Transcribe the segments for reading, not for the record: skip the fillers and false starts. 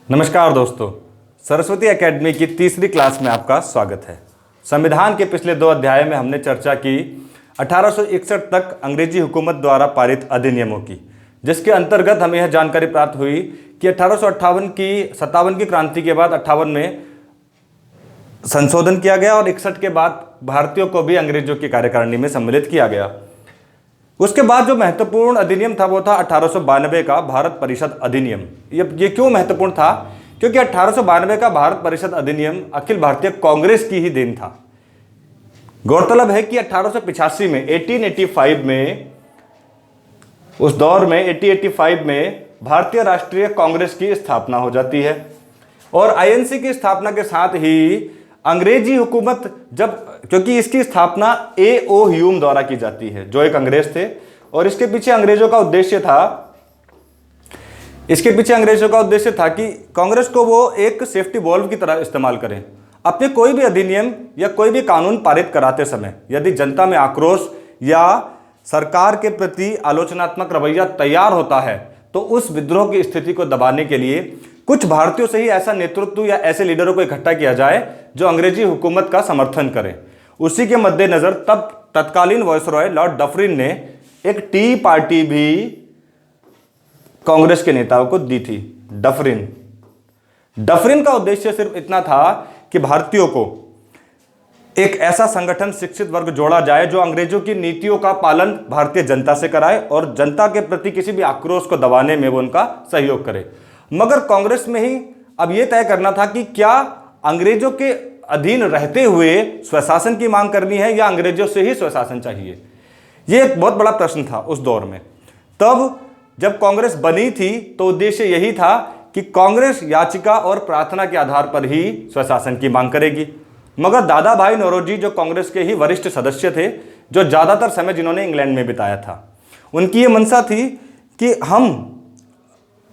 नमस्कार दोस्तों, सरस्वती एकेडमी की तीसरी क्लास में आपका स्वागत है। संविधान के पिछले 2 अध्याय में हमने चर्चा की 1861 तक अंग्रेजी हुकूमत द्वारा पारित अधिनियमों की, जिसके अंतर्गत हमें यह जानकारी प्राप्त हुई कि 1858 की क्रांति के बाद 58 में संशोधन किया गया और 61 के बाद भारतीयों को भी अंग्रेजों की कार्यकारिणी में सम्मिलित किया गया। उसके बाद जो महत्वपूर्ण अधिनियम था वो था 1892 का भारत परिषद अधिनियम। ये क्यों महत्वपूर्ण था? क्योंकि 1892 का भारत परिषद अधिनियम अखिल भारतीय कांग्रेस की ही देन था। गौरतलब है कि 1885 में 1885 में उस दौर में 1885 में भारतीय राष्ट्रीय कांग्रेस की स्थापना हो जाती है और आईएनसी की स्थापना के साथ ही अंग्रेजी हुकूमत क्योंकि इसकी स्थापना ए.ओ. ह्यूम द्वारा की जाती है, जो एक अंग्रेज थे, और इसके पीछे अंग्रेजों का उद्देश्य था कि कांग्रेस को वो एक सेफ्टी वॉल्व की तरह इस्तेमाल करें। अपने कोई भी अधिनियम या कोई भी कानून पारित कराते समय यदि जनता में आक्रोश या सरकार के प्रति आलोचनात्मक रवैया तैयार होता है तो उस विद्रोह की स्थिति को दबाने के लिए कुछ भारतीयों से ही ऐसा नेतृत्व या ऐसे लीडरों को इकट्ठा किया जाए जो अंग्रेजी हुकूमत का समर्थन करें। उसी के मद्देनजर तब तत्कालीन वायसरॉय लॉर्ड डफरिन ने एक टी पार्टी भी कांग्रेस के नेताओं को दी थी। डफरिन का उद्देश्य सिर्फ इतना था कि भारतीयों को एक ऐसा संगठन शिक्षित वर्ग जोड़ा जाए जो अंग्रेजों की नीतियों का पालन भारतीय जनता से कराए और जनता के प्रति किसी भी आक्रोश को दबाने में वो उनका सहयोग करे। मगर कांग्रेस में ही अब यह तय करना था कि क्या अंग्रेजों के अधीन रहते हुए स्वशासन की मांग करनी है या अंग्रेजों से ही स्वशासन चाहिए। यह एक बहुत बड़ा प्रश्न था उस दौर में। तब जब कांग्रेस बनी थी तो उद्देश्य यही था कि कांग्रेस याचिका और प्रार्थना के आधार पर ही स्वशासन की मांग करेगी। मगर दादा भाई नौरोजी जो कांग्रेस के ही वरिष्ठ सदस्य थे, जो ज़्यादातर समय जिन्होंने इंग्लैंड में बिताया था, उनकी ये मंशा थी कि हम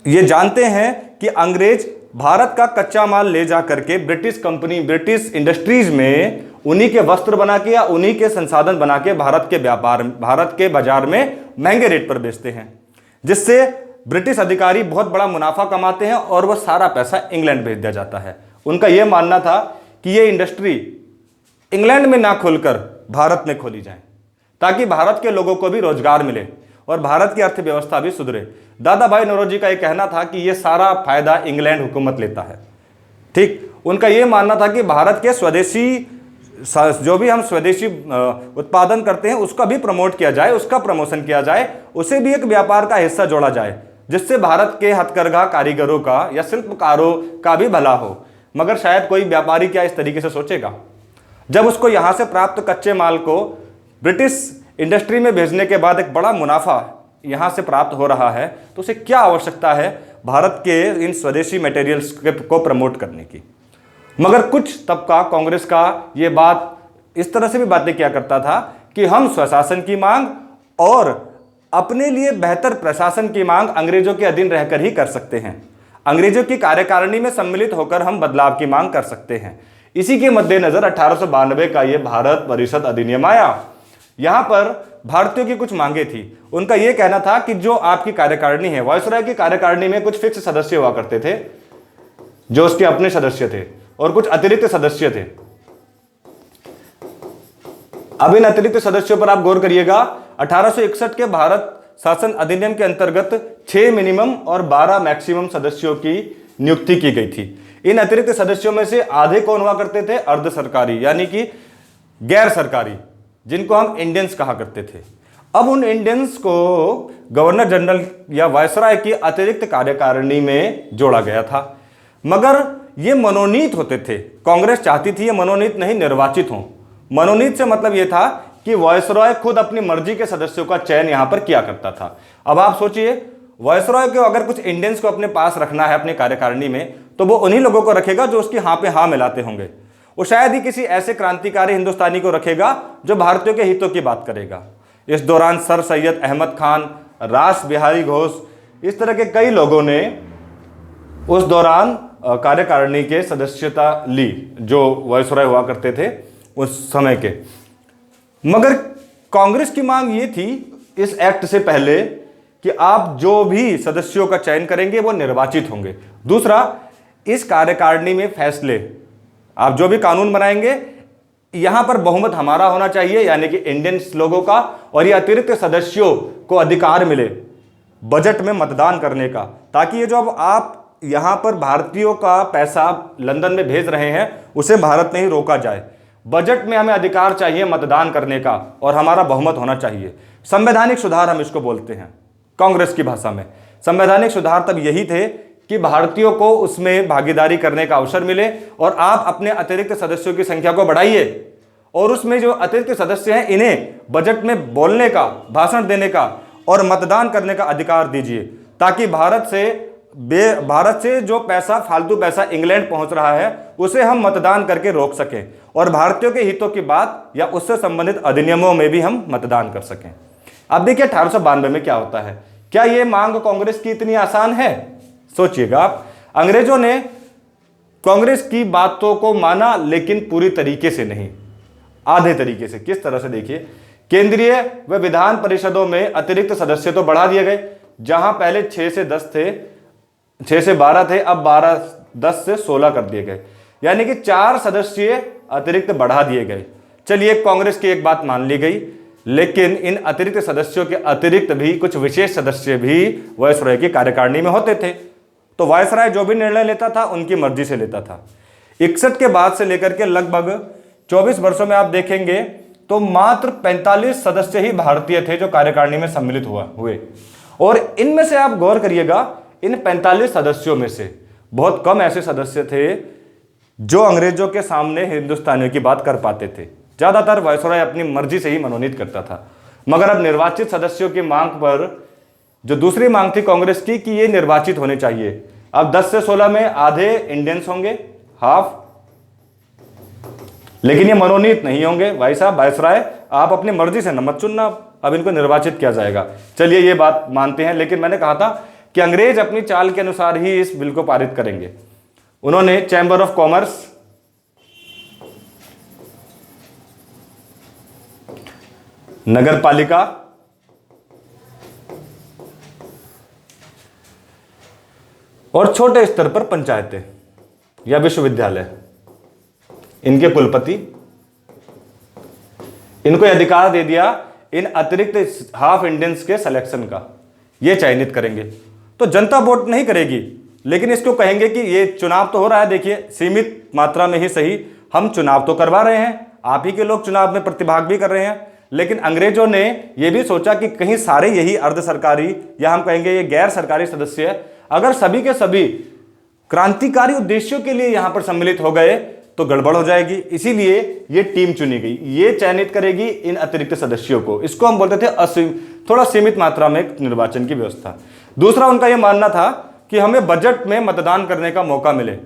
ये जानते हैं कि अंग्रेज भारत का कच्चा माल ले जा करके ब्रिटिश इंडस्ट्रीज में उन्हीं के वस्त्र बना के या उन्हीं के संसाधन बना के भारत के बाजार में महंगे रेट पर बेचते हैं, जिससे ब्रिटिश अधिकारी बहुत बड़ा मुनाफा कमाते हैं और वह सारा पैसा इंग्लैंड भेज दिया जाता है। उनका यह मानना था कि ये इंडस्ट्री इंग्लैंड में ना खोलकर भारत में खोली जाए ताकि भारत के लोगों को भी रोजगार मिले और भारत की अर्थव्यवस्था भी सुधरे। दादा भाई नौरोजी का यह कहना था कि यह सारा फायदा इंग्लैंड हुकूमत लेता है। ठीक, उनका यह मानना था कि भारत के जो भी हम स्वदेशी उत्पादन करते हैं उसका भी प्रमोट किया जाए, उसका प्रमोशन किया जाए, उसे भी एक व्यापार का हिस्सा जोड़ा जाए, जिससे भारत के हथकरघा कारीगरों का या शिल्पकारों का भी भला हो। मगर शायद कोई व्यापारी क्या इस तरीके से सोचेगा? जब उसको यहाँ से प्राप्त कच्चे माल को ब्रिटिश इंडस्ट्री में भेजने के बाद एक बड़ा मुनाफा यहाँ से प्राप्त हो रहा है तो उसे क्या आवश्यकता है भारत के इन स्वदेशी मटेरियल्स को प्रमोट करने की। मगर कुछ तबका कांग्रेस का ये बात इस तरह से भी बातें किया करता था कि हम स्वशासन की मांग और अपने लिए बेहतर प्रशासन की मांग अंग्रेजों के अधीन रहकर ही कर सकते हैं। अंग्रेजों की कार्यकारिणी में सम्मिलित होकर हम बदलाव की मांग कर सकते हैं। इसी के मद्देनजर 1892 का यह भारत परिषद अधिनियम आया। यहां पर भारतीयों की कुछ मांगे थी। उनका यह कहना था कि जो आपकी कार्यकारिणी है, वायसराय की कार्यकारिणी में कुछ फिक्स सदस्य हुआ करते थे जो उसके अपने सदस्य थे और कुछ अतिरिक्त सदस्य थे। अब इन अतिरिक्त सदस्यों पर आप गौर करिएगा। 1861 के भारत शासन अधिनियम के अंतर्गत 6 मिनिमम और 12 मैक्सिमम सदस्यों की नियुक्ति की गई थी। इन अतिरिक्त सदस्यों में से आधे कौन हुआ करते थे? अर्ध सरकारी, यानी कि गैर सरकारी, जिनको हम इंडियंस कहा करते थे। अब उन इंडियंस को गवर्नर जनरल या वायसराय की अतिरिक्त कार्यकारिणी में जोड़ा गया था, मगर ये मनोनीत होते थे। कांग्रेस चाहती थी ये मनोनीत नहीं, निर्वाचित हों। मनोनीत से मतलब यह था कि वायसराय खुद अपनी मर्जी के सदस्यों का चयन यहां पर किया करता था। अब आप सोचिए, वायसराय को अगर कुछ इंडियंस को अपने पास रखना है अपनी कार्यकारिणी में, तो वो उन्हीं लोगों को रखेगा जो उसकी हाँ पे हाँ मिलाते होंगे। वो शायद ही किसी ऐसे क्रांतिकारी हिंदुस्तानी को रखेगा जो भारतीयों के हितों की बात करेगा। इस दौरान सर सैयद अहमद खान, रास बिहारी घोष, इस तरह के कई लोगों ने उस दौरान कार्यकारिणी के सदस्यता ली जो वायसराय हुआ करते थे उस समय के। मगर कांग्रेस की मांग ये थी इस एक्ट से पहले कि आप जो भी सदस्यों का चयन करेंगे वो निर्वाचित होंगे। दूसरा, इस कार्यकारिणी में फैसले, आप जो भी कानून बनाएंगे, यहां पर बहुमत हमारा होना चाहिए, यानी कि इंडियन लोगों का, और ये अतिरिक्त सदस्यों को अधिकार मिले बजट में मतदान करने का, ताकि ये जो अब आप यहां पर भारतीयों का पैसा लंदन में भेज रहे हैं उसे भारत में ही रोका जाए। बजट में हमें अधिकार चाहिए मतदान करने का और हमारा बहुमत होना चाहिए। संवैधानिक सुधार हम इसको बोलते हैं कांग्रेस की भाषा में। संवैधानिक सुधार तब यही थे कि भारतीयों को उसमें भागीदारी करने का अवसर मिले और आप अपने अतिरिक्त सदस्यों की संख्या को बढ़ाइए और उसमें जो अतिरिक्त सदस्य हैं इन्हें बजट में बोलने का, भाषण देने का और मतदान करने का अधिकार दीजिए, ताकि भारत से जो पैसा, फालतू पैसा इंग्लैंड पहुंच रहा है उसे हम मतदान करके रोक सकें और भारतीयों के हितों की बात या उससे संबंधित अधिनियमों में भी हम मतदान कर सकें। अब देखिए 1892 में क्या होता है। क्या यह मांग कांग्रेस की इतनी आसान है? सोचिएगा आप। अंग्रेजों ने कांग्रेस की बातों को माना, लेकिन पूरी तरीके से नहीं, आधे तरीके से। किस तरह से? देखिए, केंद्रीय व विधान परिषदों में अतिरिक्त सदस्य तो बढ़ा दिए गए। जहां पहले 6 से 12 थे, अब 10 से 16 कर दिए गए, यानी कि 4 सदस्य अतिरिक्त बढ़ा दिए गए। चलिए, कांग्रेस की एक बात मान ली गई, लेकिन इन अतिरिक्त सदस्यों के अतिरिक्त भी कुछ विशेष सदस्य भी वायसराय की कार्यकारिणी में होते थे। तो वायसराय जो भी निर्णय लेता था उनकी मर्जी से लेता था। 61 के बाद से लेकर के लगभग 24 वर्षों में आप देखेंगे तो मात्र 45 सदस्य ही भारतीय थे जो कार्यकारिणी में सम्मिलित हुए। और इनमें से आप गौर करिएगा, इन 45 सदस्यों में से बहुत कम ऐसे सदस्य थे जो अंग्रेजों के सामने हिंदुस्तानियों की बात कर पाते थे। ज्यादातर वायसराय अपनी मर्जी से ही मनोनीत करता था। मगर अब निर्वाचित सदस्यों की मांग पर, जो दूसरी मांग थी कांग्रेस की कि ये निर्वाचित होने चाहिए, अब 10 से 16 में आधे इंडियंस होंगे, हाफ, लेकिन ये मनोनीत नहीं होंगे। भाई साहब वायसराय, आप अपनी मर्जी से न मत चुनना, अब इनको निर्वाचित किया जाएगा। चलिए ये बात मानते हैं, लेकिन मैंने कहा था कि अंग्रेज अपनी चाल के अनुसार ही इस बिल को पारित करेंगे। उन्होंने चैंबर ऑफ कॉमर्स, नगर पालिका और छोटे स्तर पर पंचायतें या विश्वविद्यालय, इनके कुलपति, इनको अधिकार दे दिया इन अतिरिक्त हाफ इंडियंस के सिलेक्शन का। ये चयनित करेंगे। तो जनता वोट नहीं करेगी, लेकिन इसको कहेंगे कि ये चुनाव तो हो रहा है, देखिए सीमित मात्रा में ही सही, हम चुनाव तो करवा रहे हैं, आप ही के लोग चुनाव में प्रतिभाग भी कर रहे हैं। लेकिन अंग्रेजों ने यह भी सोचा कि कहीं सारे यही अर्ध सरकारी या हम कहेंगे ये गैर सरकारी सदस्य अगर सभी के सभी क्रांतिकारी उद्देश्यों के लिए यहां पर सम्मिलित हो गए तो गड़बड़ हो जाएगी। इसीलिए ये टीम चुनी गई, ये चयनित करेगी इन अतिरिक्त सदस्यों को। इसको हम बोलते थे थोड़ा सीमित मात्रा में निर्वाचन की व्यवस्था। दूसरा उनका यह मानना था कि हमें बजट में मतदान करने का मौका मिले,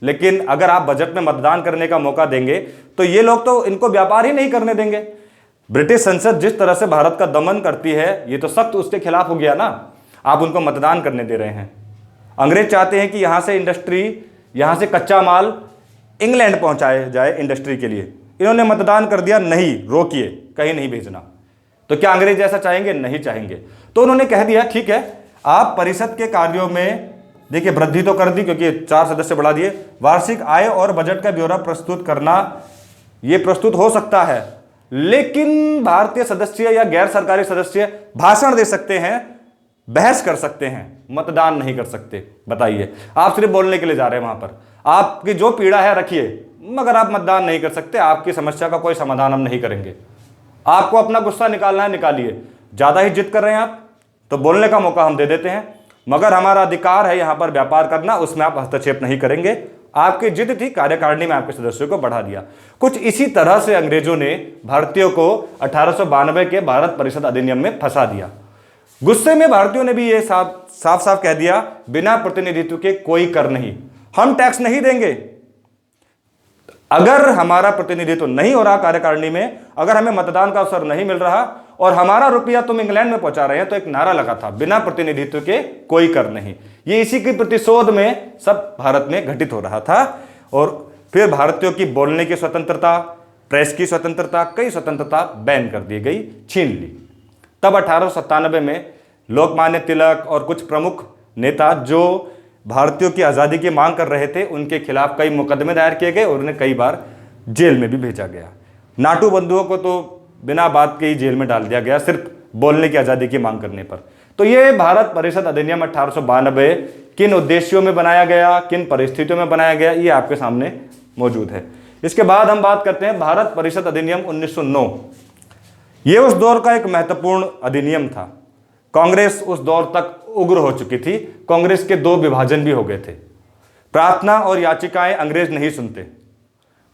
लेकिन अगर आप बजट में मतदान करने का मौका देंगे तो ये लोग तो इनको व्यापार ही नहीं करने देंगे। ब्रिटिश संसद जिस तरह से भारत का दमन करती है, ये तो सख्त उसके खिलाफ हो गया ना। आप उनको मतदान करने दे रहे हैं। अंग्रेज चाहते हैं कि यहां से इंडस्ट्री, यहां से कच्चा माल इंग्लैंड पहुंचाया जाए इंडस्ट्री के लिए। इन्होंने मतदान कर दिया, नहीं, रोकिए, कहीं नहीं भेजना। तो क्या अंग्रेज ऐसा चाहेंगे? नहीं चाहेंगे। तो उन्होंने कह दिया ठीक है, आप परिषद के कार्यों में देखिए वृद्धि तो कर दी क्योंकि 4 सदस्य बढ़ा दिए। वार्षिक आय और बजट का ब्यौरा प्रस्तुत करना, यह प्रस्तुत हो सकता है, लेकिन भारतीय सदस्य या गैर सरकारी सदस्य भाषण दे सकते हैं, बहस कर सकते हैं, मतदान नहीं कर सकते। बताइए, आप सिर्फ बोलने के लिए जा रहे हैं वहां पर, आपकी जो पीड़ा है रखिए, मगर आप मतदान नहीं कर सकते। आपकी समस्या का कोई समाधान हम नहीं करेंगे। आपको अपना गुस्सा निकालना है, निकालिए। ज्यादा ही जिद कर रहे हैं आप, तो बोलने का मौका हम दे देते हैं, मगर हमारा अधिकार है यहां पर व्यापार करना, उसमें आप हस्तक्षेप नहीं करेंगे। आपकी जिद थी, कार्यकारिणी में आपके सदस्यों को बढ़ा दिया। कुछ इसी तरह से अंग्रेजों ने भारतीयों को 1892 के भारत परिषद अधिनियम में फंसा दिया। गुस्से में भारतीयों ने भी ये साफ साफ कह दिया, बिना प्रतिनिधित्व के कोई कर नहीं, हम टैक्स नहीं देंगे। अगर हमारा प्रतिनिधित्व नहीं हो रहा कार्यकारिणी में, अगर हमें मतदान का अवसर नहीं मिल रहा और हमारा रुपया तुम इंग्लैंड में पहुंचा रहे हैं, तो एक नारा लगा था, बिना प्रतिनिधित्व के कोई कर नहीं। ये इसी की प्रतिशोध में सब भारत में घटित हो रहा था। और फिर भारतीयों की बोलने की स्वतंत्रता, प्रेस की स्वतंत्रता, कई स्वतंत्रता बैन कर दी गई, छीन ली। तब 1897 में लोकमान्य तिलक और कुछ प्रमुख नेता जो भारतीयों की आज़ादी की मांग कर रहे थे, उनके खिलाफ कई मुकदमे दायर किए गए और उन्हें कई बार जेल में भी भेजा गया। नाटू बंधुओं को तो बिना बात के ही जेल में डाल दिया गया, सिर्फ बोलने की आज़ादी की मांग करने पर। तो ये भारत परिषद अधिनियम 1892 किन उद्देश्यों में बनाया गया, किन परिस्थितियों में बनाया गया, ये आपके सामने मौजूद है। इसके बाद हम बात करते हैं भारत परिषद अधिनियम 1909। ये उस दौर का एक महत्वपूर्ण अधिनियम था। कांग्रेस उस दौर तक उग्र हो चुकी थी, कांग्रेस के 2 विभाजन भी हो गए थे। प्रार्थना और याचिकाएं अंग्रेज नहीं सुनते,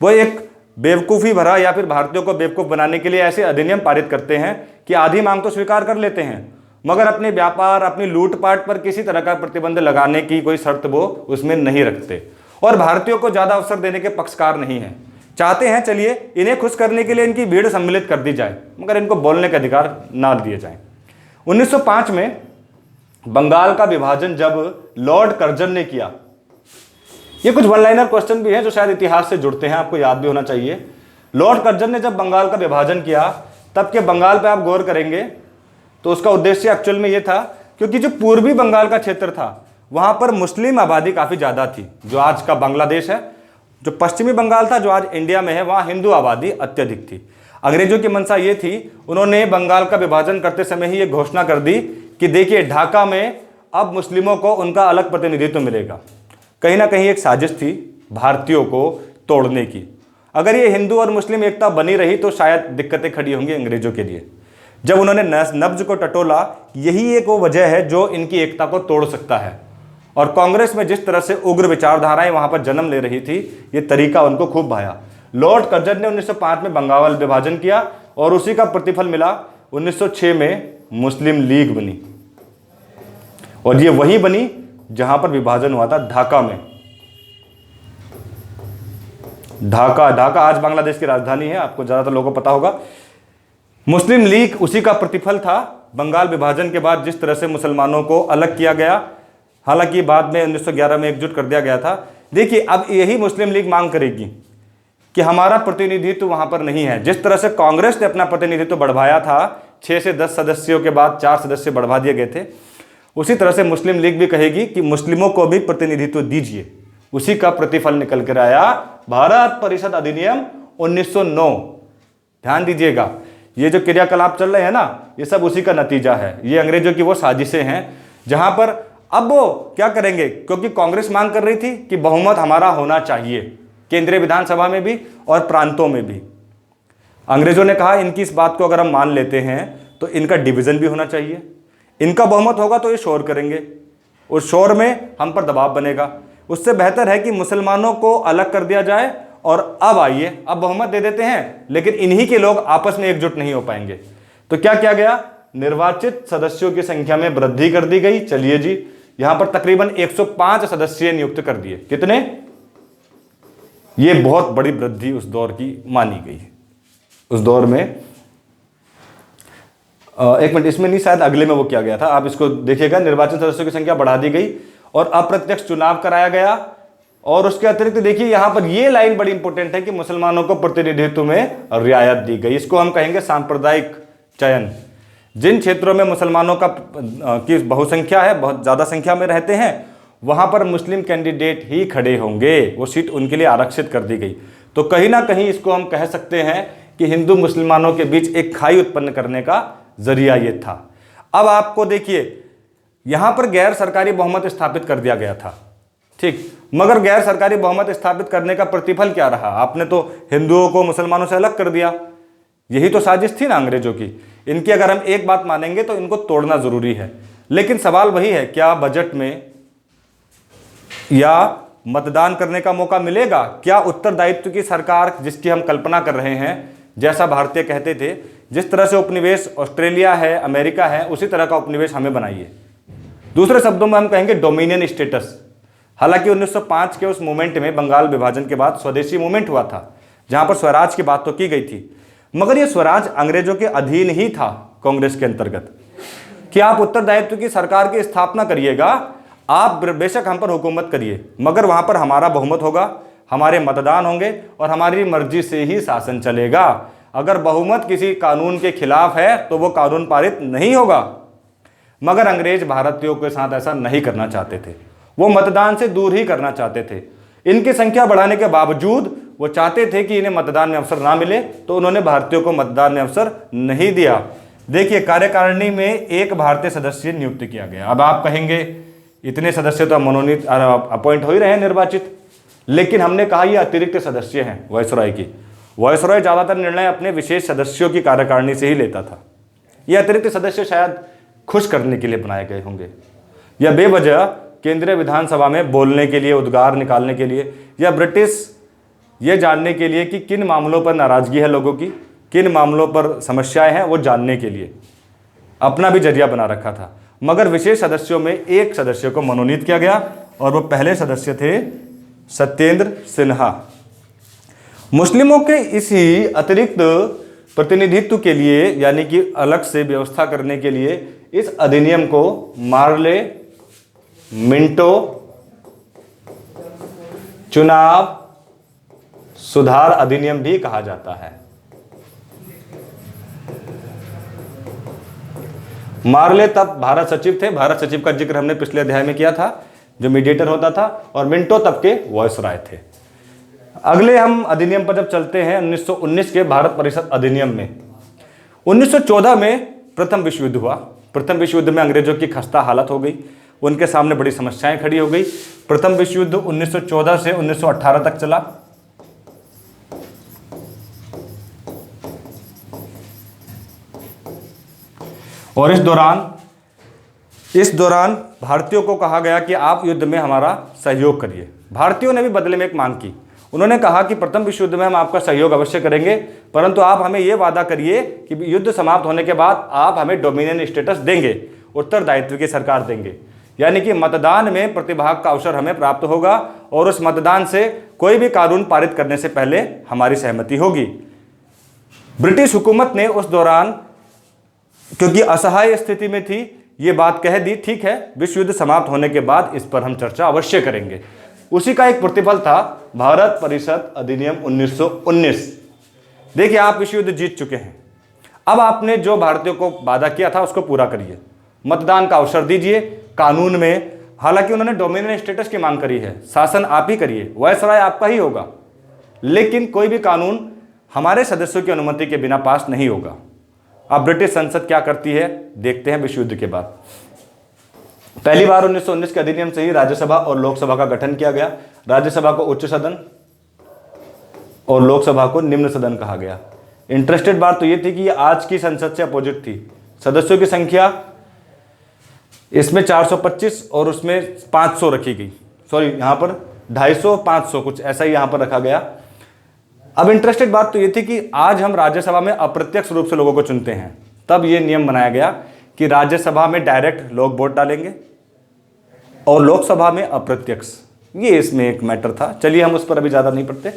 वो एक बेवकूफ़ी भरा या फिर भारतीयों को बेवकूफ़ बनाने के लिए ऐसे अधिनियम पारित करते हैं कि आधी मांग तो स्वीकार कर लेते हैं, मगर अपने व्यापार, अपनी लूटपाट पर किसी तरह का प्रतिबंध लगाने की कोई शर्त वो उसमें नहीं रखते और भारतीयों को ज़्यादा अवसर देने के पक्षकार नहीं हैं। चाहते हैं चलिए इन्हें खुश करने के लिए इनकी भीड़ सम्मिलित कर दी जाए, मगर इनको बोलने का अधिकार ना दिए जाए। 1905 में बंगाल का विभाजन जब लॉर्ड कर्जन ने किया, ये कुछ वन लाइनर क्वेश्चन भी हैं जो शायद इतिहास से जुड़ते हैं, आपको याद भी होना चाहिए। लॉर्ड कर्जन ने जब बंगाल का विभाजन किया, तब के बंगाल पे आप गौर करेंगे तो उसका उद्देश्य एक्चुअल में ये था, क्योंकि जो पूर्वी बंगाल का क्षेत्र था वहां पर मुस्लिम आबादी काफ़ी ज़्यादा थी, जो आज का बांग्लादेश है। जो पश्चिमी बंगाल था, जो आज इंडिया में है, वहाँ हिंदू आबादी अत्यधिक थी। अंग्रेजों की मंशा ये थी, उन्होंने बंगाल का विभाजन करते समय ही ये घोषणा कर दी कि देखिए ढाका में अब मुस्लिमों को उनका अलग प्रतिनिधित्व मिलेगा। कहीं ना कहीं एक साजिश थी भारतीयों को तोड़ने की। अगर ये हिंदू और मुस्लिम एकता बनी रही तो शायद दिक्कतें खड़ी होंगी अंग्रेजों के लिए। जब उन्होंने नब्ज को टटोला, यही एक वो वजह है जो इनकी एकता को तोड़ सकता है। और कांग्रेस में जिस तरह से उग्र विचारधाराएं वहां पर जन्म ले रही थी, ये तरीका उनको खूब भाया। लॉर्ड कर्जन ने 1905 में बंगाल विभाजन किया और उसी का प्रतिफल मिला 1906 में मुस्लिम लीग बनी, और ये वही बनी जहां पर विभाजन हुआ था, ढाका में। ढाका आज बांग्लादेश की राजधानी है, आपको ज्यादातर लोगों को पता होगा। मुस्लिम लीग उसी का प्रतिफल था। बंगाल विभाजन के बाद जिस तरह से मुसलमानों को अलग किया गया, हालांकि बाद में 1911 में एकजुट कर दिया गया था। देखिए अब यही मुस्लिम लीग मांग करेगी कि हमारा प्रतिनिधित्व वहां पर नहीं है। जिस तरह से कांग्रेस ने अपना प्रतिनिधित्व बढ़वाया था, 6 से 10 सदस्यों के बाद 4 सदस्य बढ़वा दिए गए थे, उसी तरह से मुस्लिम लीग भी कहेगी कि मुस्लिमों को भी प्रतिनिधित्व दीजिए। उसी का प्रतिफल निकल कर आया भारत परिषद अधिनियम 1909। ध्यान दीजिएगा, ये जो क्रियाकलाप चल रहे हैं ना, ये सब उसी का नतीजा है। ये अंग्रेजों की वो साजिशें हैं जहां पर अब वो क्या करेंगे, क्योंकि कांग्रेस मांग कर रही थी कि बहुमत हमारा होना चाहिए, केंद्रीय विधानसभा में भी और प्रांतों में भी। अंग्रेजों ने कहा इनकी इस बात को अगर हम मान लेते हैं तो इनका डिवीजन भी होना चाहिए, इनका बहुमत होगा तो ये शोर करेंगे, उस शोर में हम पर दबाव बनेगा। उससे बेहतर है कि मुसलमानों को अलग कर दिया जाए और अब आइए, अब बहुमत दे देते हैं, लेकिन इन्हीं के लोग आपस में एकजुट नहीं हो पाएंगे। तो क्या किया गया, निर्वाचित सदस्यों की संख्या में वृद्धि कर दी गई। चलिए जी, यहां पर तकरीबन 105 सदस्य नियुक्त कर दिए। कितने? ये बहुत बड़ी वृद्धि उस दौर की मानी गई है। उस दौर में एक मिनट, इसमें नहीं, शायद अगले में वो किया गया था, आप इसको देखिएगा। निर्वाचित सदस्यों की संख्या बढ़ा दी गई और अप्रत्यक्ष चुनाव कराया गया। और उसके अतिरिक्त देखिए यहां पर ये लाइन बड़ी इंपॉर्टेंट है कि मुसलमानों को प्रतिनिधित्व में रियायत दी गई। इसको हम कहेंगे सांप्रदायिक चयन। जिन क्षेत्रों में मुसलमानों की बहुसंख्या है, बहुत ज़्यादा संख्या में रहते हैं, वहाँ पर मुस्लिम कैंडिडेट ही खड़े होंगे, वो सीट उनके लिए आरक्षित कर दी गई। तो कहीं ना कहीं इसको हम कह सकते हैं कि हिंदू मुसलमानों के बीच एक खाई उत्पन्न करने का जरिया ये था। अब आपको देखिए यहाँ पर गैर सरकारी बहुमत स्थापित कर दिया गया था, ठीक, मगर गैर सरकारी बहुमत स्थापित करने का प्रतिफल क्या रहा? आपने तो हिंदुओं को मुसलमानों से अलग कर दिया। यही तो साजिश थी ना अंग्रेजों की। इनकी अगर हम एक बात मानेंगे तो इनको तोड़ना जरूरी है। लेकिन सवाल वही है, क्या बजट में या मतदान करने का मौका मिलेगा? क्या उत्तरदायित्व की सरकार जिसकी हम कल्पना कर रहे हैं, जैसा भारतीय कहते थे, जिस तरह से उपनिवेश ऑस्ट्रेलिया है, अमेरिका है, उसी तरह का उपनिवेश हमें बनाइए। दूसरे शब्दों में हम कहेंगे डोमिनियन स्टेटस। हालांकि 1905 के उस मूवमेंट में, बंगाल विभाजन के बाद स्वदेशी मूवमेंट हुआ था, जहां पर स्वराज की बात तो की गई थी, मगर यह स्वराज अंग्रेजों के अधीन ही था, कांग्रेस के अंतर्गत। कि आप उत्तरदायित्व की सरकार की स्थापना करिएगा, आप बेशक हम पर हुकूमत करिए, मगर वहां पर हमारा बहुमत होगा, हमारे मतदान होंगे और हमारी मर्जी से ही शासन चलेगा। अगर बहुमत किसी कानून के खिलाफ है तो वो कानून पारित नहीं होगा। मगर अंग्रेज भारतीयों के साथ ऐसा नहीं करना चाहते थे वो मतदान से दूर ही करना चाहते थे। इनकी संख्या बढ़ाने के बावजूद वो चाहते थे कि इन्हें मतदान में अवसर ना मिले, तो उन्होंने भारतीयों को मतदान में अवसर नहीं दिया। देखिए, कार्यकारिणी में एक भारतीय सदस्य नियुक्त किया गया। अब आप कहेंगे इतने सदस्य तो मनोनीत अपॉइंट हो ही रहे हैं, निर्वाचित, लेकिन हमने कहा ये अतिरिक्त सदस्य हैं वायसरॉय की। वायसरॉय ज्यादातर निर्णय अपने विशेष सदस्यों की कार्यकारिणी से ही लेता था। ये अतिरिक्त सदस्य शायद खुश करने के लिए बनाए गए होंगे, या बेवजह केंद्रीय विधानसभा में बोलने के लिए, उद्गार निकालने के लिए, या ब्रिटिश ये जानने के लिए कि किन मामलों पर नाराजगी है लोगों की, किन मामलों पर समस्याएं हैं, वो जानने के लिए अपना भी जरिया बना रखा था। मगर विशेष सदस्यों में एक सदस्य को मनोनीत किया गया और वो पहले सदस्य थे सत्येंद्र सिन्हा। मुस्लिमों के इसी अतिरिक्त प्रतिनिधित्व के लिए, यानी कि अलग से व्यवस्था करने के लिए, इस अधिनियम को मार्ले मिंटो चुनाव सुधार अधिनियम भी कहा जाता है। मार्ले तब भारत सचिव थे। भारत सचिव का जिक्र हमने पिछले अध्याय में किया था, जो मीडिएटर होता था, और मिंटो तब के वायसरॉय थे। अगले हम अधिनियम पर जब चलते हैं 1919 के भारत परिषद अधिनियम में, 1914 में प्रथम विश्व युद्ध हुआ। प्रथम विश्व युद्ध में अंग्रेजों की खस्ता हालत हो गई, उनके सामने बड़ी समस्याएं खड़ी हो गई। प्रथम विश्व युद्ध 1914 से 1918 तक चला। और इस दौरान भारतीयों को कहा गया कि आप युद्ध में हमारा सहयोग करिए। भारतीयों ने भी बदले में एक मांग की। उन्होंने कहा कि प्रथम विश्व युद्ध में हम आपका सहयोग अवश्य करेंगे, परंतु आप हमें यह वादा करिए कि युद्ध समाप्त होने के बाद आप हमें डोमिनियन स्टेटस देंगे, उत्तरदायित्व की सरकार देंगे, यानी कि मतदान में प्रतिभाग का अवसर हमें प्राप्त होगा और उस मतदान से कोई भी कानून पारित करने से पहले हमारी सहमति होगी। ब्रिटिश हुकूमत ने उस दौरान, क्योंकि असहाय स्थिति में थी, ये बात कह दी, ठीक है, विश्व युद्ध समाप्त होने के बाद इस पर हम चर्चा अवश्य करेंगे। उसी का एक प्रतिफल था भारत परिषद अधिनियम 1919। देखिए, आप विश्व युद्ध जीत चुके हैं, अब आपने जो भारतीयों को वादा किया था उसको पूरा करिए, मतदान का अवसर दीजिए। कानून में, हालांकि उन्होंने डोमिनियन स्टेटस की मांग करी है, शासन आप ही करिए, वायसराय आपका ही होगा, लेकिन कोई भी कानून हमारे सदस्यों की अनुमति के बिना पास नहीं होगा। अब ब्रिटिश संसद क्या करती है देखते हैं विश्व युद्ध के बाद। पहली बार 1919 के अधिनियम से ही राज्यसभा और लोकसभा का गठन किया गया। राज्यसभा को उच्च सदन और लोकसभा को निम्न सदन कहा गया। इंटरेस्टेड बात तो यह थी कि ये आज की संसद से अपोजिट थी। सदस्यों की संख्या इसमें 425 और उसमें 500 रखी गई, सॉरी यहाँ पर 250 500 कुछ ऐसा ही यहाँ पर रखा गया। अब इंटरेस्टेड बात तो ये थी कि आज हम राज्यसभा में अप्रत्यक्ष रूप से लोगों को चुनते हैं, तब ये नियम बनाया गया कि राज्यसभा में डायरेक्ट लोग वोट डालेंगे और लोकसभा में अप्रत्यक्ष। ये इसमें एक मैटर था, चलिए हम उस पर अभी ज़्यादा नहीं पढ़ते।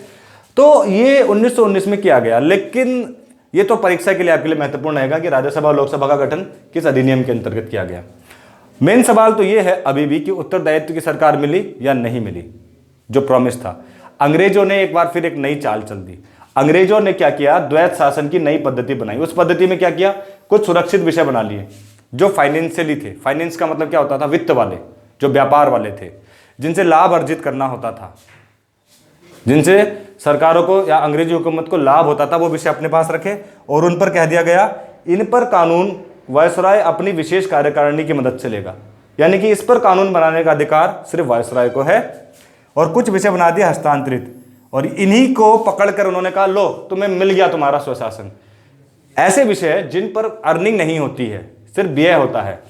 तो ये 1919 में किया गया, लेकिन ये तो परीक्षा के लिए आपके लिए महत्वपूर्ण रहेगा कि राज्यसभा और लोकसभा का गठन किस अधिनियम के अंतर्गत किया गया। मेन सवाल तो ये है अभी भी कि उत्तरदायित्व की सरकार मिली या नहीं मिली, जो प्रॉमिस था। अंग्रेजों ने एक बार फिर एक नई चाल चल दी। अंग्रेजों ने क्या किया, द्वैत शासन की नई पद्धति बनाई। उस पद्धति में क्या किया, कुछ सुरक्षित विषय बना लिए जो फाइनेंशियली थे। फाइनेंस का मतलब क्या होता था, वित्त वाले, जो व्यापार वाले थे, जिनसे लाभ अर्जित करना होता था, जिनसे सरकारों को या अंग्रेजी हुकूमत को लाभ होता था, वो विषय अपने पास रखे। और उन पर कह दिया गया इन पर कानून वायसराय अपनी विशेष कार्यकारिणी की मदद से लेगा, यानी कि इस पर कानून बनाने का अधिकार सिर्फ वायसराय को है। और कुछ विषय बना दिया हस्तांतरित, और इन्हीं को पकड़कर उन्होंने कहा लो तुम्हें मिल गया तुम्हारा स्वशासन। ऐसे विषय जिन पर अर्निंग नहीं होती है, सिर्फ व्यय होता है,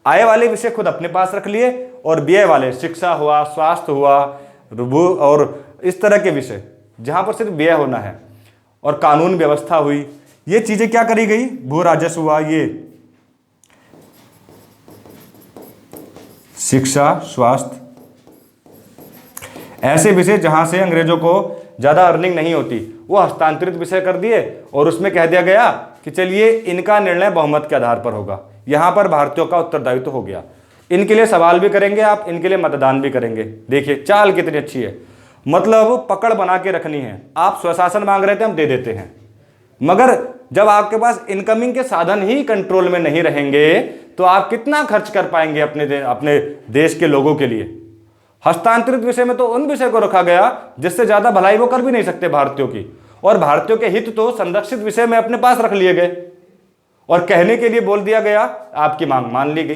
आय वाले विषय खुद अपने पास रख लिए, और व्यय वाले शिक्षा हुआ, स्वास्थ्य हुआ, और इस तरह के विषय जहां पर सिर्फ व्यय होना है, और कानून व्यवस्था हुई, ये चीजें क्या करी गई, भू राजस्व हुआ, ये शिक्षा, स्वास्थ्य, ऐसे विषय जहां से अंग्रेजों को ज्यादा अर्निंग नहीं होती, वो हस्तांतरित विषय कर दिए। और उसमें कह दिया गया कि चलिए इनका निर्णय बहुमत के आधार पर होगा। यहां पर भारतीयों का उत्तरदायित्व हो गया, इनके लिए सवाल भी करेंगे आप, इनके लिए मतदान भी करेंगे। देखिए चाल कितनी अच्छी है, मतलब पकड़ बना के रखनी है। आप स्वशासन मांग रहे थे, हम दे देते हैं, मगर जब आपके पास इनकमिंग के साधन ही कंट्रोल में नहीं रहेंगे तो आप कितना खर्च कर पाएंगे अपने देश के लोगों के लिए। हस्तांतरित विषय में तो उन विषय को रखा गया जिससे ज्यादा भलाई वो कर भी नहीं सकते भारतीयों की, और भारतीयों के हित तो संरक्षित विषय में अपने पास रख लिए गए और कहने के लिए बोल दिया गया, आपकी मांग मान ली गई।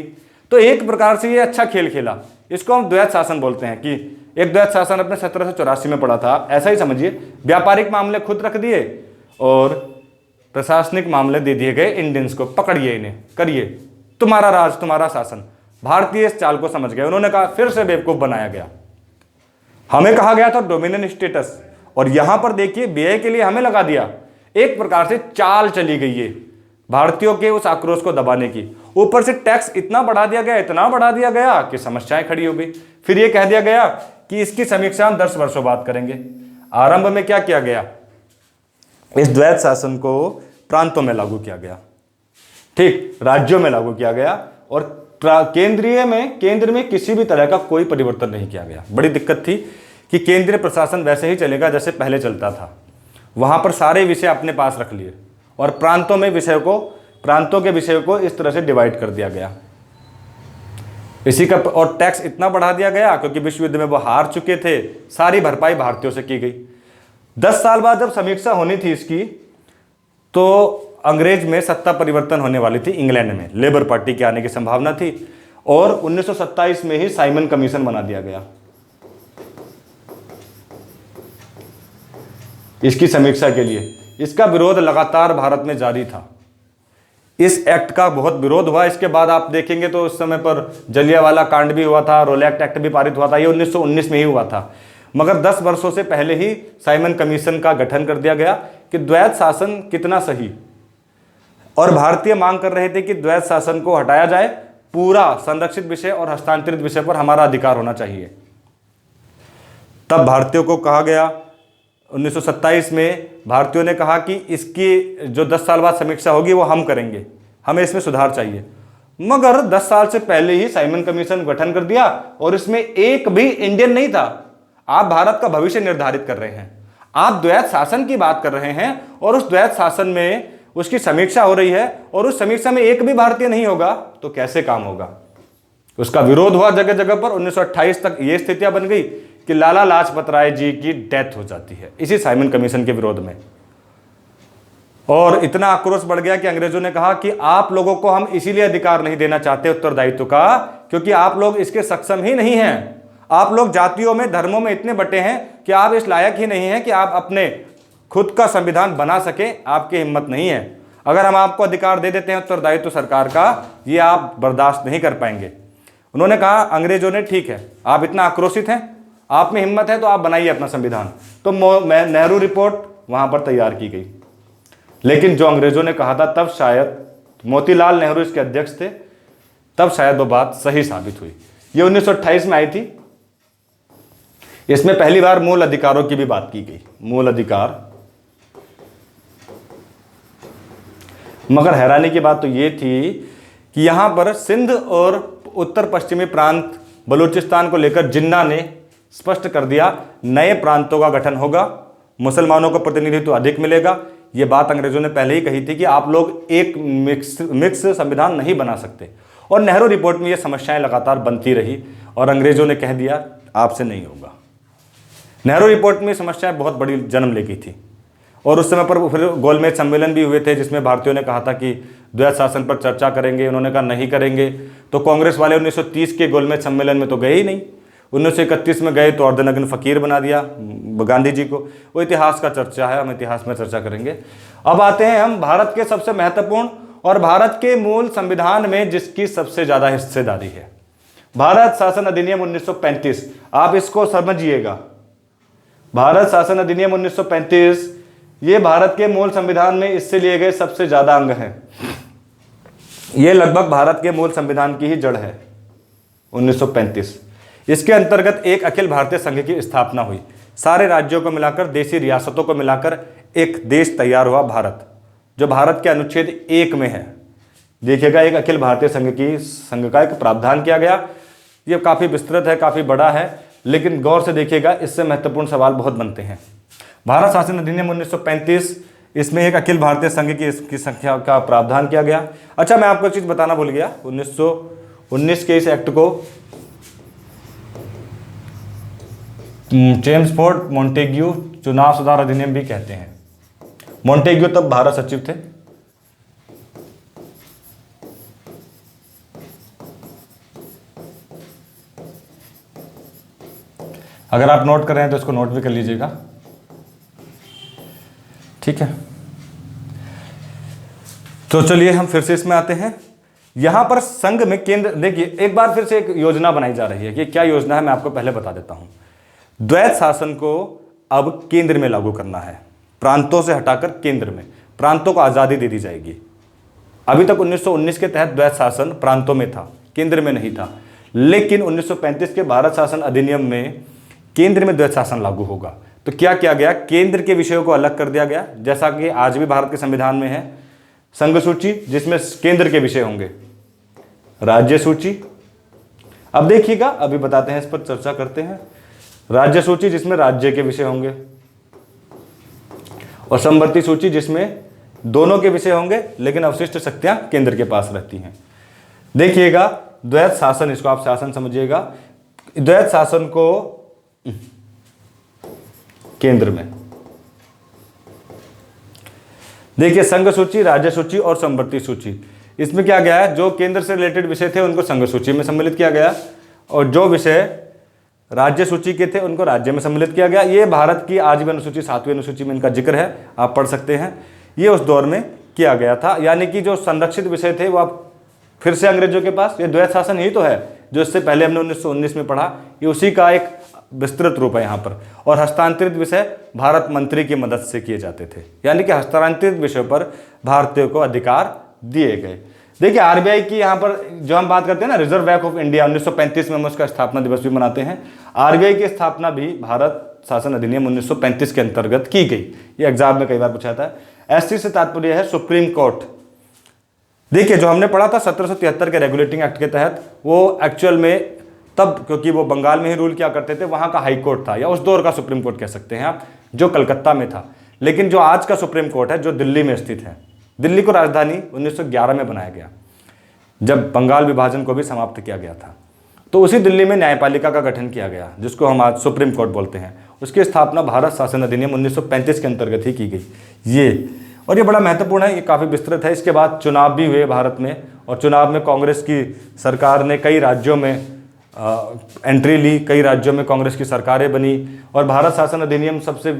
तो एक प्रकार से ये अच्छा खेल खेला। इसको हम द्वैत शासन बोलते हैं कि एक द्वैत शासन अपने 1784 में पड़ा था, ऐसा ही समझिए। व्यापारिक मामले खुद रख दिए और प्रशासनिक मामले दे दिए गए इंडियंस को, पकड़िए इन्हें, करिए तुम्हारा राज तुम्हारा शासन। भारतीय इस चाल को समझ गए, उन्होंने कहा, फिर से बेवकूफ बनाया गया। हमें कहा गया था डोमिनियन स्टेटस, और यहां पर देखिए व्यय के लिए हमें लगा दिया। एक प्रकार से चाल चली गई है भारतीयों के उस आक्रोश को दबाने की। ऊपर से टैक्स इतना बढ़ा दिया गया, इतना बढ़ा दिया गया कि समस्याएं खड़ी हो गई। फिर यह कह दिया गया कि इसकी समीक्षा हम 10 वर्षों बाद करेंगे। आरंभ में क्या किया गया, इस द्वैत शासन को प्रांतों में लागू किया गया, ठीक, राज्यों में लागू किया गया, और केंद्र में किसी भी तरह का कोई परिवर्तन नहीं किया गया। बड़ी दिक्कत थी कि केंद्रीय प्रशासन वैसे ही चलेगा जैसे पहले चलता था, वहां पर सारे विषय अपने पास रख लिए, और प्रांतों के विषयों को इस तरह से डिवाइड कर दिया गया। इसी का और टैक्स इतना बढ़ा दिया गया क्योंकि विश्व युद्ध में वो हार चुके थे, सारी भरपाई भारतीयों से की गई। 10 साल बाद जब समीक्षा होनी थी इसकी, तो अंग्रेज में सत्ता परिवर्तन होने वाली थी, इंग्लैंड में लेबर पार्टी के आने की संभावना थी, और 1927 में ही साइमन कमीशन बना दिया गया इसकी समीक्षा के लिए। इसका विरोध लगातार भारत में जारी था। इस एक्ट का बहुत विरोध हुआ। इसके बाद आप देखेंगे तो उस समय पर जलियांवाला कांड भी हुआ था, रोलेक्ट एक्ट भी पारित हुआ था, ये 1919 में ही हुआ था। मगर 10 वर्षों से पहले ही साइमन कमीशन का गठन कर दिया गया कि द्वैत शासन कितना सही, और भारतीय मांग कर रहे थे कि द्वैत शासन को हटाया जाए, पूरा संरक्षित विषय और हस्तांतरित विषय पर हमारा अधिकार होना चाहिए। तब भारतीयों को कहा गया, 1927 में भारतीयों ने कहा कि इसकी जो 10 साल बाद समीक्षा होगी वो हम करेंगे, हमें इसमें सुधार चाहिए। मगर 10 साल से पहले ही साइमन कमीशन गठन कर दिया, और इसमें एक भी इंडियन नहीं था। आप भारत का भविष्य निर्धारित कर रहे हैं, आप द्वैत शासन की बात कर रहे हैं, और उस द्वैत शासन में उसकी समीक्षा हो रही है, और उस समीक्षा में एक भी भारतीय नहीं होगा, तो कैसे काम होगा। उसका विरोध हुआ जगह जगह पर। 1928 तक ये स्थितियां बन गई कि लाला लाजपत राय जी की डेथ हो जाती है इसी साइमन कमीशन के विरोध में। और इतना आक्रोश बढ़ गया कि अंग्रेजों ने कहा कि आप लोगों को हम इसीलिए अधिकार नहीं देना चाहते उत्तरदायित्व का, क्योंकि आप लोग इसके सक्षम ही नहीं हैं। आप लोग जातियों में, धर्मों में इतने बटे हैं कि आप इस लायक ही नहीं हैं कि आप अपने खुद का संविधान बना सके, आपकी हिम्मत नहीं है। अगर हम आपको अधिकार दे देते हैं उत्तरदायित्व सरकार का, ये आप बर्दाश्त नहीं कर पाएंगे। उन्होंने कहा, अंग्रेजों ने, ठीक है, आप इतना आक्रोशित हैं, आप में हिम्मत है, तो आप बनाइए अपना संविधान। तो नेहरू रिपोर्ट वहां पर तैयार की गई। लेकिन जो अंग्रेजों ने कहा था, तब शायद मोतीलाल नेहरू इसके अध्यक्ष थे, तब शायद वो बात सही साबित हुई। ये 1928 में आई थी। इसमें पहली बार मूल अधिकारों की भी बात की गई, मूल अधिकार। मगर हैरानी की बात तो ये थी कि यहां पर सिंध और उत्तर पश्चिमी प्रांत बलूचिस्तान को लेकर जिन्ना ने स्पष्ट कर दिया, नए प्रांतों का गठन होगा, मुसलमानों को प्रतिनिधित्व अधिक मिलेगा। ये बात अंग्रेजों ने पहले ही कही थी कि आप लोग एक मिक्स संविधान नहीं बना सकते। और नेहरू रिपोर्ट में ये समस्याएं लगातार बनती रही, और अंग्रेजों ने कह दिया, आपसे नहीं होगा। नेहरू रिपोर्ट में समस्याएं बहुत बड़ी जन्म ले गई थी, और उस समय पर फिर गोलमेज सम्मेलन भी हुए थे, जिसमें भारतीयों ने कहा था कि द्वैत शासन पर चर्चा करेंगे। उन्होंने कहा नहीं करेंगे। तो कांग्रेस वाले 1930 के गोलमेज सम्मेलन में तो गए ही नहीं। 1931 में गए तो अर्धनग्न फकीर बना दिया गांधी जी को। वो इतिहास का चर्चा है, हम इतिहास में चर्चा करेंगे। अब आते हैं हम भारत के सबसे महत्वपूर्ण और भारत के मूल संविधान में जिसकी सबसे ज़्यादा हिस्सेदारी है, भारत शासन अधिनियम 1935। आप इसको समझिएगा, भारत शासन अधिनियम 1935 ये भारत के मूल संविधान में इससे लिए गए सबसे ज़्यादा अंग हैं। ये लगभग भारत के मूल संविधान की ही जड़ है। 1935 इसके अंतर्गत एक अखिल भारतीय संघ की स्थापना हुई। सारे राज्यों को मिलाकर, देशी रियासतों को मिलाकर एक देश तैयार हुआ, भारत, जो भारत के अनुच्छेद 1 में है। देखिएगा, एक अखिल भारतीय संघ का एक प्रावधान किया गया। ये काफ़ी विस्तृत है, काफ़ी बड़ा है, लेकिन गौर से देखिएगा, इससे महत्वपूर्ण सवाल बहुत बनते हैं। भारत शासन अधिनियम 1935, इसमें एक अखिल भारतीय संघ की इसकी संख्या का प्रावधान किया गया। अच्छा, मैं आपको एक चीज़ बताना भूल गया, 1919 के इस एक्ट को चेम्सफोर्ड मॉन्टेग्यू चुनाव सुधार अधिनियम भी कहते हैं। मॉन्टेग्यू तब भारत सचिव थे। अगर आप नोट कर रहे हैं तो इसको नोट भी कर लीजिएगा, ठीक है। तो चलिए हम फिर से इसमें आते हैं। यहां पर संघ में केंद्र, देखिए एक बार फिर से एक योजना बनाई जा रही है कि क्या योजना है, मैं आपको पहले बता देता हूं। द्वैत शासन को अब केंद्र में लागू करना है, प्रांतों से हटाकर केंद्र में, प्रांतों को आजादी दे दी जाएगी। अभी तक 1919 के तहत द्वैत शासन प्रांतों में था, केंद्र में नहीं था, लेकिन 1935 के भारत शासन अधिनियम में केंद्र में द्वैत शासन लागू होगा। तो क्या किया गया, केंद्र के विषयों को अलग कर दिया गया, जैसा कि आज भी भारत के संविधान में है। संघ सूची जिसमें केंद्र के विषय होंगे, राज्य सूची, अब देखिएगा अभी बताते हैं, इस पर चर्चा करते हैं। राज्य सूची जिसमें राज्य के विषय होंगे, और समवर्ती सूची जिसमें दोनों के विषय होंगे लेकिन अवशिष्ट शक्तियां केंद्र के पास रहती हैं। देखिएगा द्वैत शासन, इसको आप शासन समझिएगा, द्वैत शासन को केंद्र में, देखिए संघ सूची, राज्य सूची और समवर्ती सूची, इसमें क्या गया है, जो केंद्र से रिलेटेड विषय थे उनको संघ सूची में सम्मिलित किया गया, और जो विषय राज्य सूची के थे उनको राज्य में सम्मिलित किया गया। ये भारत की आज भी अनुसूची 7वीं अनुसूची में इनका जिक्र है, आप पढ़ सकते हैं। ये उस दौर में किया गया था, यानी कि जो संरक्षित विषय थे वो अब फिर से अंग्रेजों के पास, ये द्वैत शासन ही तो है जो इससे पहले हमने 1919 में पढ़ा, ये उसी का एक विस्तृत रूप है यहाँ पर। और हस्तांतरित विषय भारत मंत्री की मदद से किए जाते थे, यानी कि हस्तांतरित विषयों पर भारतीयों को अधिकार दिए गए। देखिए आरबीआई की यहाँ पर जो हम बात करते हैं ना, रिजर्व बैंक ऑफ इंडिया, 1935 में हम उसका स्थापना दिवस भी मनाते हैं। आरबीआई की स्थापना भी भारत शासन अधिनियम 1935 के अंतर्गत की गई। ये एग्जाम में कई बार पूछा था। एससी से तात्पर्य है सुप्रीम कोर्ट। देखिए जो हमने पढ़ा था 1773 के रेगुलेटिंग एक्ट के तहत, वो एक्चुअल में तब, क्योंकि वो बंगाल में ही रूल किया करते थे, वहाँ का हाई कोर्ट था, या उस दौर का सुप्रीम कोर्ट कह सकते हैं आप, जो कलकत्ता में था। लेकिन जो आज का सुप्रीम कोर्ट है, जो दिल्ली में स्थित है, दिल्ली को राजधानी 1911 में बनाया गया, जब बंगाल विभाजन को भी समाप्त किया गया था। तो उसी दिल्ली में न्यायपालिका का गठन किया गया, जिसको हम आज सुप्रीम कोर्ट बोलते हैं। उसकी स्थापना भारत शासन अधिनियम 1935 के अंतर्गत ही की गई। ये बड़ा महत्वपूर्ण है, ये काफ़ी विस्तृत है। इसके बाद चुनाव भी हुए भारत में, और चुनाव में कांग्रेस की सरकार ने कई राज्यों में एंट्री ली, कई राज्यों में कांग्रेस की सरकारें बनी। और भारत शासन अधिनियम सबसे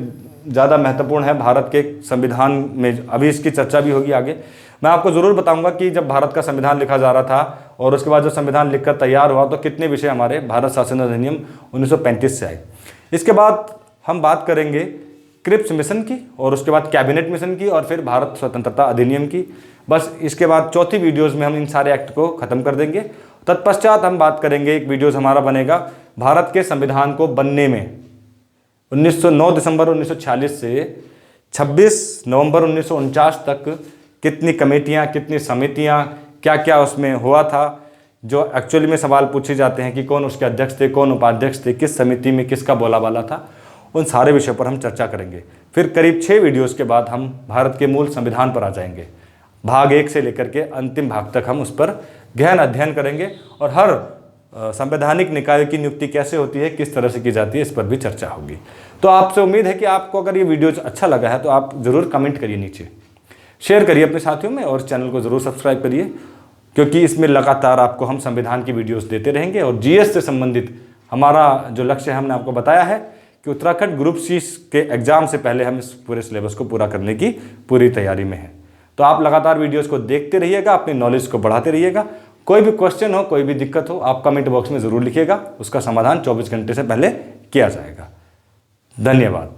ज़्यादा महत्वपूर्ण है भारत के संविधान में, अभी इसकी चर्चा भी होगी आगे। मैं आपको ज़रूर बताऊंगा कि जब भारत का संविधान लिखा जा रहा था और उसके बाद जब संविधान लिखकर तैयार हुआ तो कितने विषय हमारे भारत शासन अधिनियम 1935 से आए। इसके बाद हम बात करेंगे क्रिप्स मिशन की, और उसके बाद कैबिनेट मिशन की, और फिर भारत स्वतंत्रता अधिनियम की। बस इसके बाद चौथी वीडियोज़ में हम इन सारे एक्ट को ख़त्म कर देंगे। तत्पश्चात हम बात करेंगे, एक वीडियोज़ हमारा बनेगा भारत के संविधान को बनने में 9 दिसंबर 1946 से 26 नवंबर 1949 तक कितनी कमेटियां, कितनी समितियां, क्या क्या उसमें हुआ था, जो एक्चुअली में सवाल पूछे जाते हैं कि कौन उसके अध्यक्ष थे, कौन उपाध्यक्ष थे, किस समिति में किसका बोला बाला था, उन सारे विषयों पर हम चर्चा करेंगे। फिर करीब 6 वीडियोज़ के बाद हम भारत के मूल संविधान पर आ जाएंगे। भाग 1 से लेकर के अंतिम भाग तक हम उस पर गहन अध्ययन करेंगे, और हर संवैधानिक निकायों की नियुक्ति कैसे होती है, किस तरह से की जाती है, इस पर भी चर्चा होगी। तो आपसे उम्मीद है कि आपको अगर ये वीडियो अच्छा लगा है तो आप ज़रूर कमेंट करिए, नीचे शेयर करिए अपने साथियों में, और चैनल को ज़रूर सब्सक्राइब करिए, क्योंकि इसमें लगातार आपको हम संविधान की वीडियोस देते रहेंगे। और जीएस से संबंधित हमारा जो लक्ष्य है, हमने आपको बताया है कि उत्तराखंड ग्रुप सी के एग्ज़ाम से पहले हम इस पूरे सिलेबस को पूरा करने की पूरी तैयारी में हैं। तो आप लगातार वीडियोज़ को देखते रहिएगा, अपनी नॉलेज को बढ़ाते रहिएगा। कोई भी क्वेश्चन हो, कोई भी दिक्कत हो, आप कमेंट बॉक्स में ज़रूर लिखिएगा, उसका समाधान 24 घंटे से पहले किया जाएगा। धन्यवाद।